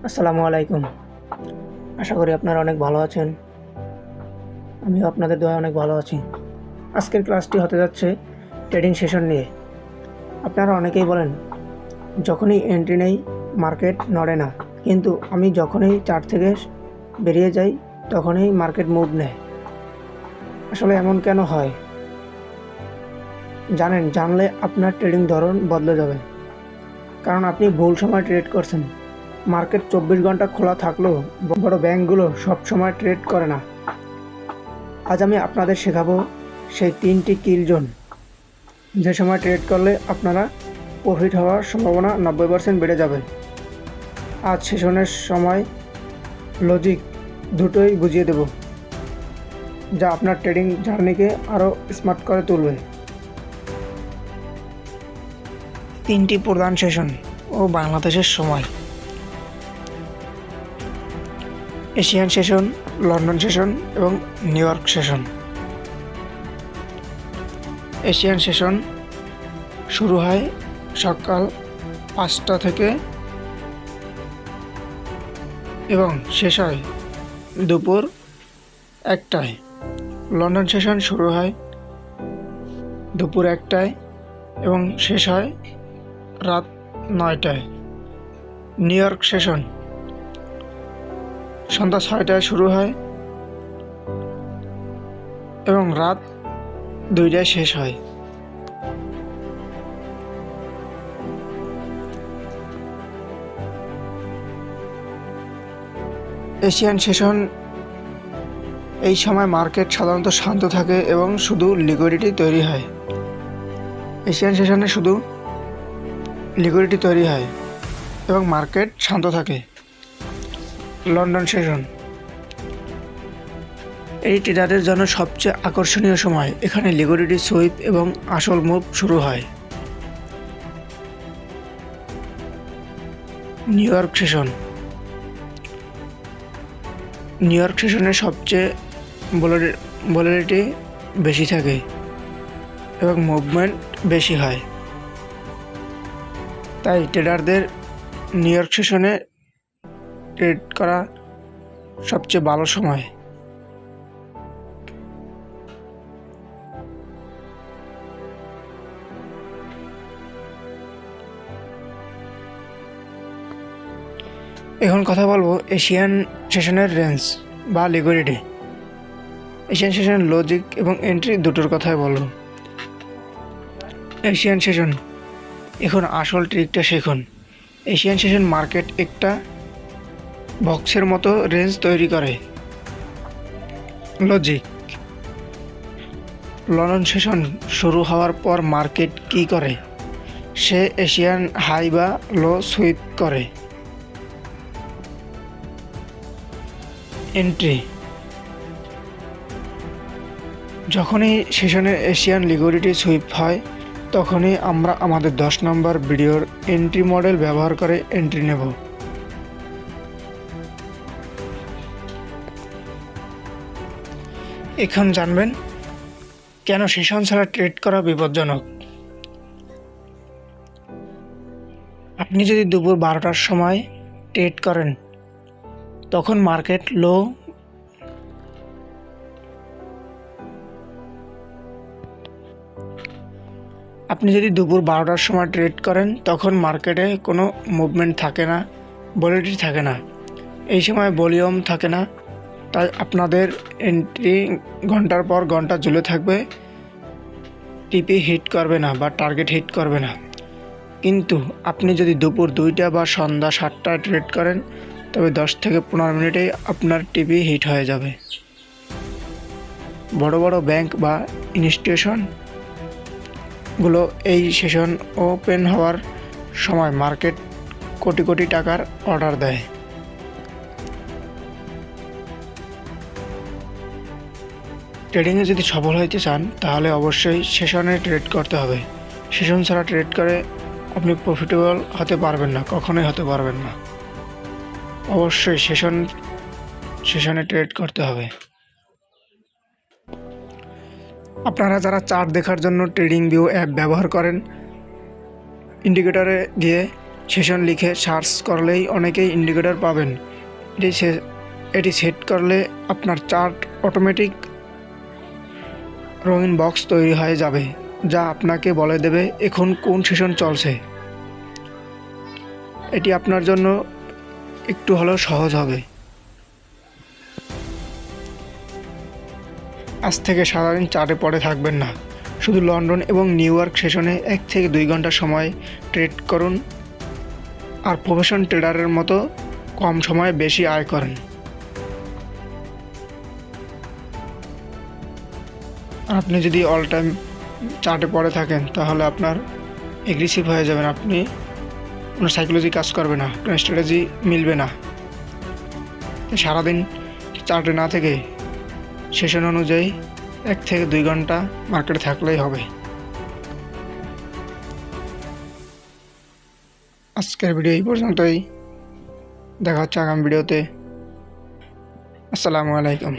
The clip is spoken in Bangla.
আসসালামু আলাইকুম। আশা করি আপনারা অনেক ভালো আছেন। আমিও আপনাদের দয়ায় অনেক ভালো আছি। আজকের ক্লাসটি হতে যাচ্ছে ট্রেডিং সেশন নিয়ে। আপনারা অনেকেই বলেন, যখনই এন্ট্রি নেই মার্কেট নড়ে না, কিন্তু আমি যখনই চার্ট থেকে বেরিয়ে যাই তখনই মার্কেট মুভ নেয়। আসলে এমন কেন হয় জানলে আপনার ট্রেডিং ধরন বদলে যাবে। কারণ আপনি ভুল সময় ট্রেড করছেন। মার্কেট 24 ঘন্টা খোলা থাকলেও বড় ব্যাংকগুলো সব সময় ট্রেড করে না। আজ আমি আপনাদের শেখাবো সেই 3টি কিল জোন, যে সময় ট্রেড করলে আপনারা প্রফিট হওয়ার সম্ভাবনা 90% বেড়ে যাবে। আজ সেশনের সময় লজিক দুটোই বুঝিয়ে দেব, যা আপনার ট্রেডিং জার্নিকে আরও স্মার্ট করে তুলবে। 3টি প্রধান সেশন ও বাংলাদেশের সময়: এশিয়ান সেশন, লন্ডন সেশন এবং new York session. Asian session শুরু হয় সকাল 5টা থেকে এবং শেষ হয় দুপুর 1টায়। লন্ডন সেশন শুরু হয় দুপুর 1টায় এবং শেষ হয় রাত 9টায়। নিউ ইয়র্ক সেশন সন্ধ্যা 6টায় শুরু হয় এবং রাত 2টায় শেষ হয়। এশিয়ান সেশন এই সময় মার্কেট সাধারণত শান্ত থাকে এবং শুধু লিকুইডিটি তৈরি হয়। এশিয়ান সেশনে শুধু লিকুইডিটি তৈরি হয় এবং মার্কেট শান্ত থাকে। লন্ডন সেশন এই ট্রেডারদের জন্য সবচেয়ে আকর্ষণীয় সময়। এখানে লিকুইডিটি সুইপ এবং আসল মুভ শুরু হয়। New York session new York সেশনে সবচেয়ে ভোলাটিলিটি বেশি থাকে এবং মুভমেন্ট বেশি হয়, তাই ট্রেডারদের নিউ ইয়র্ক সেশনে ট্রেড করা সবচেয়ে ভালো সময়। এখন কথা বলবো এশিয়ান সেশনের রেঞ্জ বা লিকুইডিটি। এশিয়ান সেশন লজিক এবং এন্ট্রি দুটোর কথাই বলবো। এশিয়ান সেশন, এখন আসল ট্রিকটা শিখুন। এশিয়ান সেশন মার্কেট একটা বক্সের মতো রেঞ্জ তৈরি করে। লজিক, লন্ডন সেশন শুরু হওয়ার পর মার্কেট কি করে? সে এশিয়ান হাই বা লো সুইপ করে। এন্ট্রি, যখনই সেশনে এশিয়ান লিকুইডিটি সুইপ হয় তখনই আমরা আমাদের 10 নম্বর ভিডিওর এন্ট্রি মডেল ব্যবহার করে এন্ট্রি নেব। এখন জানবেন কেন সেশন ছাড়া ট্রেড করা বিপজ্জনক। আপনি যদি দুপুর 12টার সময় ট্রেড করেন তখন মার্কেট লো তখন মার্কেটে কোনো মুভমেন্ট থাকে না, ভলিডিটি থাকে না, এই সময় ভলিউম থাকে না, তাই আপনাদের এন্ট্রি ঘন্টার পর ঘন্টা ঝুলে থাকবে, টিপি হিট করবে না বা টার্গেট হিট করবে না। কিন্তু আপনি যদি দুপুর 2টা বা সন্ধ্যা 7টায় ট্রেড করেন তবে 10 থেকে 15 মিনিটেই আপনার টিপি হিট হয়ে যাবে। বড় বড় ব্যাংক বা ইনস্টিটিউশনগুলো এই সেশন ওপেন হওয়ার সময় মার্কেট কোটি কোটি টাকার অর্ডার দেয়। ট্রেডিংয়ে যদি সফল হতে চান তাহলে অবশ্যই সেশনে ট্রেড করতে হবে। সেশন ছাড়া ট্রেড করে আপনি প্রফিটেবল হতে পারবেন না, কখনোই হতে পারবেন না। অবশ্যই সেশনে ট্রেড করতে হবে। আপনারা যারা চার্ট দেখার জন্য ট্রেডিং ভিউ অ্যাপ ব্যবহার করেন, ইন্ডিকেটরে গিয়ে সেশন লিখে সার্চ করলেই অনেকেই ইন্ডিকেটর পাবেন। এটি সেট করলে আপনার চার্ট অটোমেটিক রঙিন বক্স তৈরি হয়ে যাবে, যা আপনাকে বলে দেবে এখন কোন সেশন চলছে। এটি আপনার জন্য একটু হলেও সহজ হবে। আজ থেকে সারাদিন চার্টে পড়ে থাকবেন না, শুধু লন্ডন এবং নিউ ইয়র্ক সেশনে 1 থেকে 2 ঘন্টা সময় ট্রেড করুন আর প্রফেশনাল ট্রেডারের মতো কম সময়ে বেশি আয় করেন। আপনি যদি অল টাইম চার্টে পড়ে থাকেন তাহলে আপনার এগ্রেসিভ হয়ে যাবেন, আপনি কোনো সাইকোলজি কাজ করবে না, কোনো স্ট্র্যাটেজি মিলবে না। সারাদিন চার্টে না থেকে সেশন অনুযায়ী 1 থেকে 2 ঘন্টা মার্কেটে থাকলেই হবে। আজকের ভিডিও এই পর্যন্তই, দেখা হচ্ছে আগামী ভিডিওতে। আসসালামু আলাইকুম।